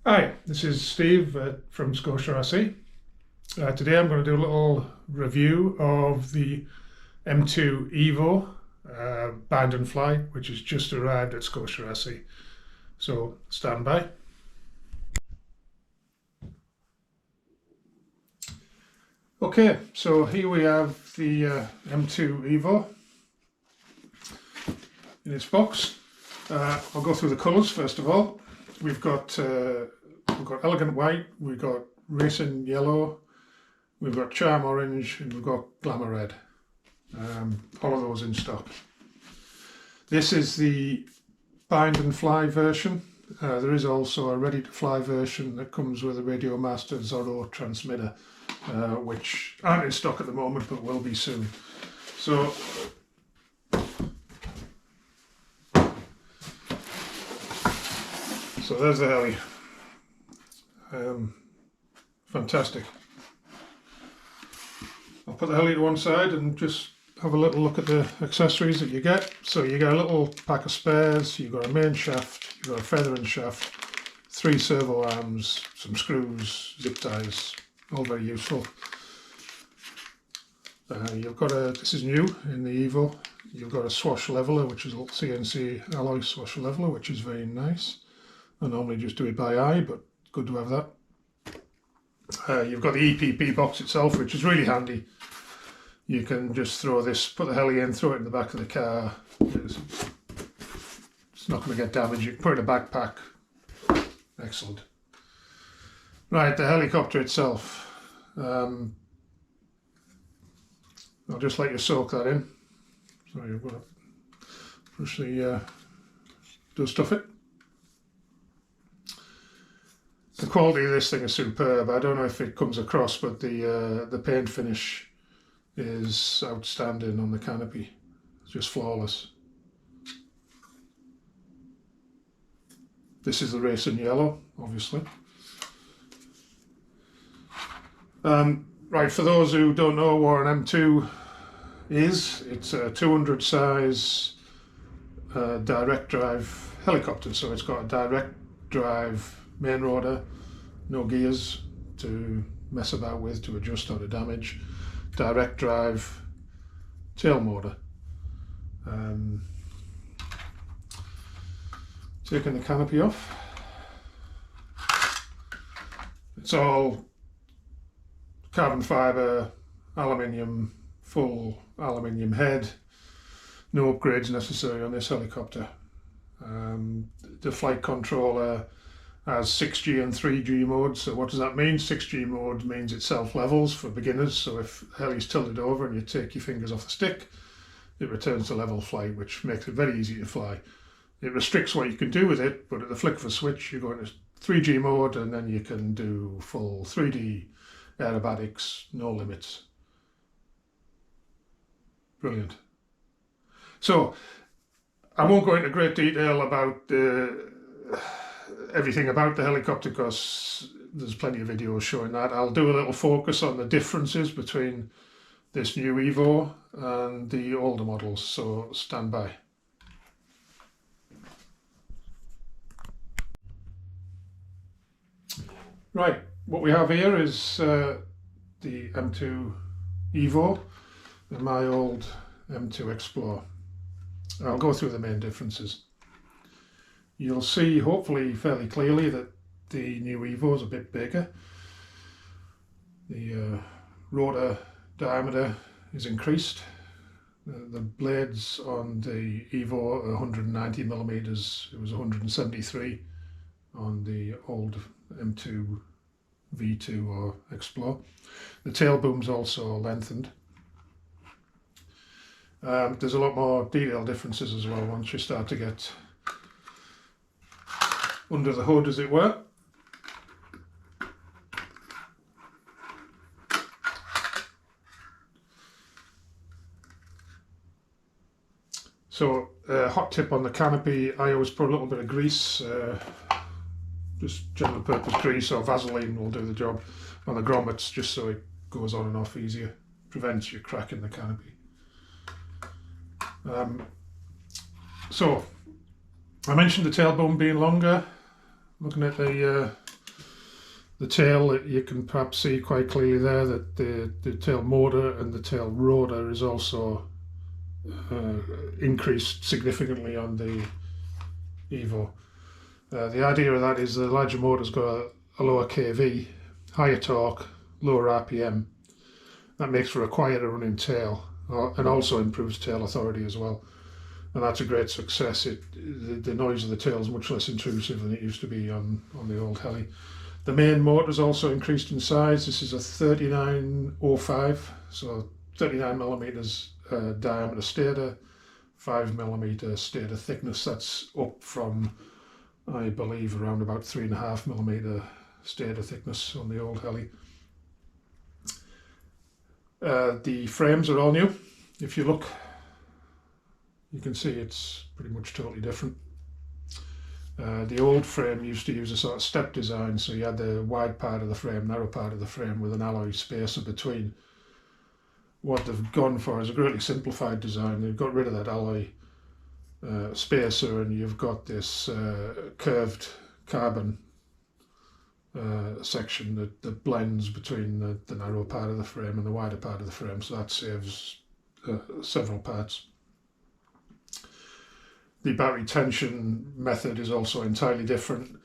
Hi, this is Steve from ScotiaRC. Today I'm going to do a little review of the M2 EVO bind and fly, which has just arrived at ScotiaRC. So stand by. Okay, so here we have the M2 EVO in its box. I'll go through the colours first of all. We've got elegant white, we've got racing yellow, we've got charm orange, and we've got glamour red. All of those in stock. This is the bind and fly version. There is also a ready to fly version that comes with a Radio Master Zorro transmitter, which aren't in stock at the moment but will be soon. So there's the heli. Fantastic. I'll put the heli to one side and just have a little look at the accessories that you get. So you get a little pack of spares, you've got a main shaft, you've got a feathering shaft, 3 servo arms, some screws, zip ties, all very useful. You've got this is new in the EVO, you've got a swash leveler, which is a little CNC alloy swash leveler, which is very nice. I normally just do it by eye, but good to have that. You've got the EPP box itself, which is really handy. You can just throw this, put the heli in, throw it in the back of the car. It's not going to get damaged. You can put it in a backpack. Excellent. Right, the helicopter itself. I'll just let you soak that in. Sorry, I've got to push the stuff it. The quality of this thing is superb. I don't know if it comes across, but the paint finish is outstanding on the canopy. It's just flawless. This is the racing yellow, obviously. Right, for those who don't know what an M2 is, it's a 200 size direct drive helicopter. So it's got a direct drive main rotor, no gears to mess about with, to adjust or to damage, direct drive tail motor. Taking the canopy off, it's all carbon fibre, aluminium, full aluminium head, no upgrades necessary on this helicopter. The flight controller has 6G and 3G modes. So what does that mean? 6G mode means it self-levels for beginners. So if the heli's tilted over and you take your fingers off the stick, it returns to level flight, which makes it very easy to fly. It restricts what you can do with it, but at the flick of a switch, you go into 3G mode and then you can do full 3D aerobatics, no limits. Brilliant. So I won't go into great detail about everything about the helicopter because there's plenty of videos showing that. I'll do a little focus on the differences between this new EVO and the older models, so stand by. Right, what we have here is the M2 EVO and my old M2 Explorer. I'll go through the main differences. You'll see hopefully fairly clearly that the new EVO is a bit bigger. The rotor diameter is increased. The blades on the EVO are 190 millimeters. It was 173 on the old M2 V2 or Explorer. The tail boom's also lengthened. There's a lot more detail differences as well once you start to get under the hood, as it were. So hot tip on the canopy, I always put a little bit of grease, just general purpose grease or Vaseline will do the job on the grommets, just so it goes on and off easier, prevents you cracking the canopy. So I mentioned the tail boom being longer. Looking at the The tail, you can perhaps see quite clearly there that the tail motor and the tail rotor is also increased significantly on the EVO. The idea of that is the larger motor's got a lower KV, higher torque, lower RPM. That makes for a quieter running tail, and also improves tail authority as well. And that's a great success. The noise of the tail is much less intrusive than it used to be on the old heli. The main motor is also increased in size. This is a 3905, so 39 millimeters diameter stator, 5 millimeter stator thickness. That's up from, I believe, around about 3.5 millimeter stator thickness on the old heli. The frames are all new. If you look, you can see it's pretty much totally different. The old frame used to use a sort of step design, so you had the wide part of the frame, narrow part of the frame with an alloy spacer between. What they've gone for is a greatly simplified design. They've got rid of that alloy spacer, and you've got this curved carbon section that blends between the narrow part of the frame and the wider part of the frame, so that saves several parts. The battery tension method is also entirely different.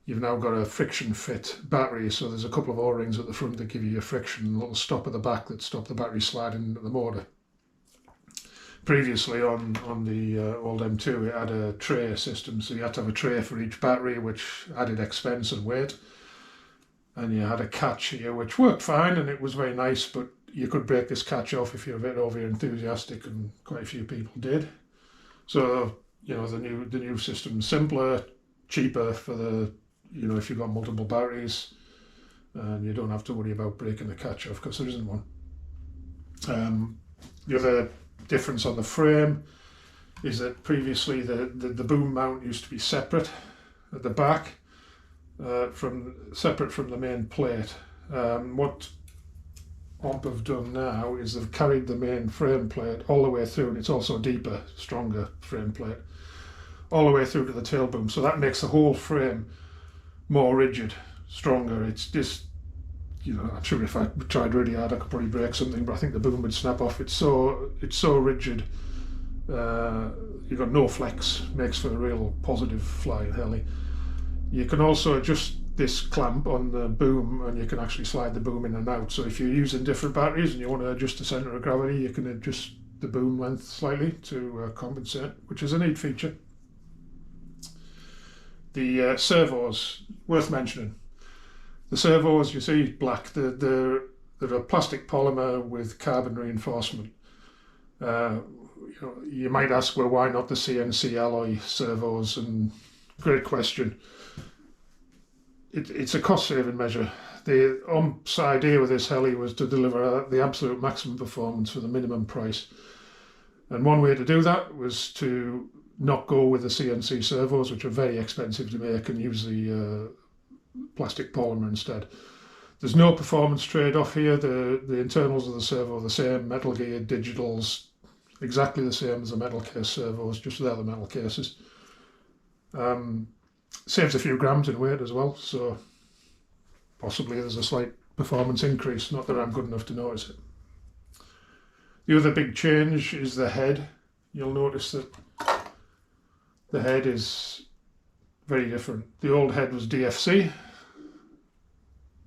You've now got a friction fit battery, so there's a couple of O-rings at the front that give you your friction, and a little stop at the back that stop the battery sliding into the motor. Previously on the old M2 it had a tray system, so you had to have a tray for each battery, which added expense and weight. And you had a catch here which worked fine and it was very nice, but you could break this catch off if you're a bit over enthusiastic, and quite a few people did. So, you know, the new system's simpler, cheaper for the, you know, if you've got multiple batteries, and you don't have to worry about breaking the catch off because there isn't one. The other difference on the frame is that previously the boom mount used to be separate at the back, separate from the main plate. What OMP have done now is they've carried the main frame plate all the way through, and it's also a deeper, stronger frame plate, all the way through to the tail boom. So that makes the whole frame more rigid, stronger. It's just, you know, I'm sure if I tried really hard I could probably break something, but I think the boom would snap off. It's so rigid. You've got no flex, makes for a real positive flying heli. You can also adjust this clamp on the boom, and you can actually slide the boom in and out. So if you're using different batteries and you want to adjust the centre of gravity, you can adjust the boom length slightly to compensate, which is a neat feature. The servos, worth mentioning. The servos, you see, black. They're a plastic polymer with carbon reinforcement. You might ask, well, why not the CNC alloy servos? And great question. It's a cost-saving measure. The OMP's idea with this heli was to deliver the absolute maximum performance for the minimum price. And one way to do that was to not go with the CNC servos, which are very expensive to make, and use the plastic polymer instead. There's no performance trade-off here. The internals of the servo are the same, metal gear, digitals, exactly the same as the metal case servos, just without the metal cases. Saves a few grams in weight as well, so possibly there's a slight performance increase, not that I'm good enough to notice it. The other big change is the head. You'll notice that the head is very different. The old head was DFC,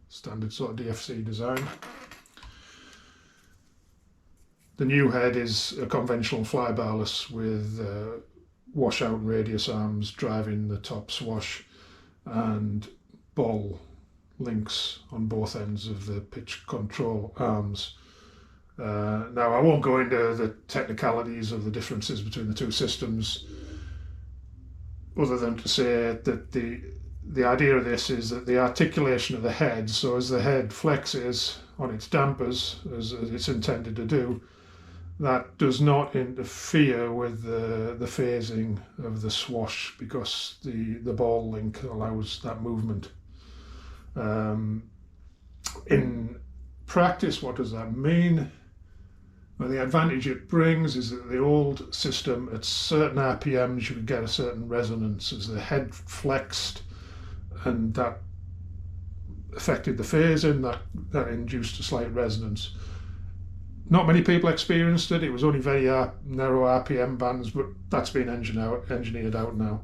standard sort of DFC design. The new head is a conventional flybarless with washout and radius arms driving the top swash and ball links on both ends of the pitch control arms. Now I won't go into the technicalities of the differences between the two systems, other than to say that the idea of this is that the articulation of the head, so as the head flexes on its dampers as it's intended to do, that does not interfere with the phasing of the swash, because the ball link allows that movement. In practice, what does that mean? Well, the advantage it brings is that the old system, at certain RPMs, you would get a certain resonance as the head flexed, and that affected the phasing, that induced a slight resonance. Not many people experienced it. It was only very narrow RPM bands, but that's been engineered out now.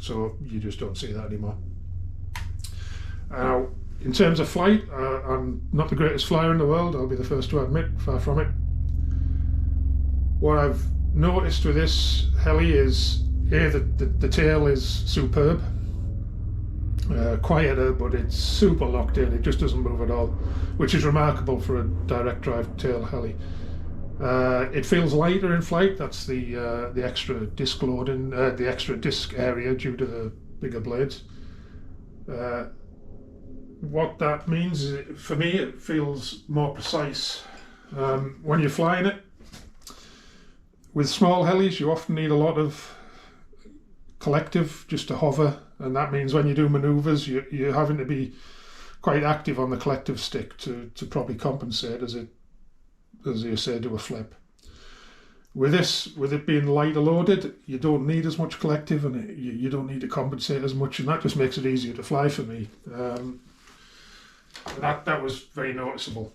So you just don't see that anymore. Now, in terms of flight, I'm not the greatest flyer in the world, I'll be the first to admit, far from it. What I've noticed with this heli is, the tail is superb. Quieter, but it's super locked in, it just doesn't move at all, which is remarkable for a direct drive tail heli. It feels lighter in flight, that's the extra disc loading, the extra disc area due to the bigger blades. What that means is, for me, it feels more precise. When you're flying it, with small helis you often need a lot of collective just to hover, and that means when you do manoeuvres you're having to be quite active on the collective stick to properly compensate as you say, do a flip. With it being lighter loaded, you don't need as much collective, and you don't need to compensate as much, and that just makes it easier to fly for me. That was very noticeable.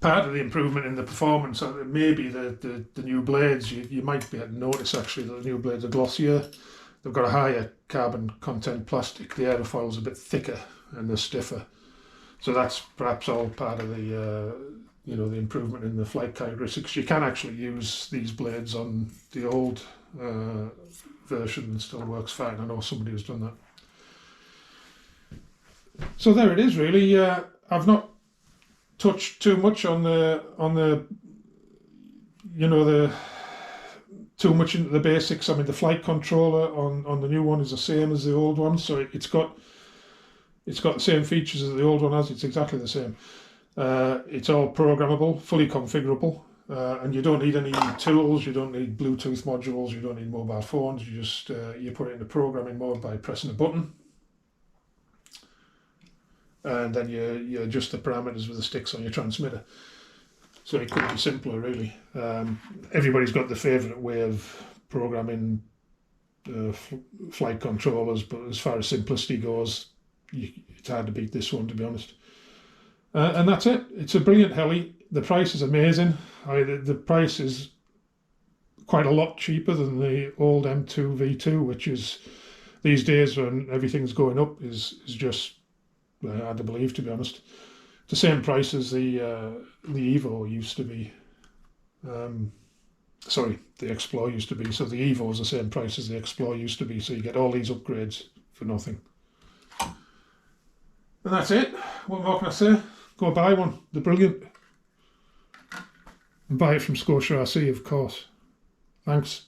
Part of the improvement in the performance, maybe the new blades, you might be able to notice actually that the new blades are glossier. They've got a higher carbon content plastic, the aerofoil's a bit thicker and they're stiffer. So that's perhaps all part of the the improvement in the flight characteristics. You can actually use these blades on the old version and still works fine. I know somebody who's done that. So there it is really. I've not touched too much on the too much into the basics. I mean, the flight controller on the new one is the same as the old one, so it's got the same features as the old one has. It's exactly the same. It's all programmable, fully configurable, and you don't need any tools. You don't need Bluetooth modules. You don't need mobile phones. You just you put it into programming mode by pressing a button, and then you adjust the parameters with the sticks on your transmitter. So it could be simpler, really. Everybody's got their favourite way of programming flight controllers, but as far as simplicity goes, it's hard to beat this one, to be honest. And that's it. It's a brilliant heli. The price is amazing. The price is quite a lot cheaper than the old M2 V2, which is, these days when everything's going up, is just hard to believe, to be honest. The same price as the EVO used to be. Sorry, the Explore used to be. So the EVO is the same price as the Explore used to be. So you get all these upgrades for nothing. And that's it. What more can I say? Go buy one. They're brilliant. And buy it from ScotiaRC, of course. Thanks.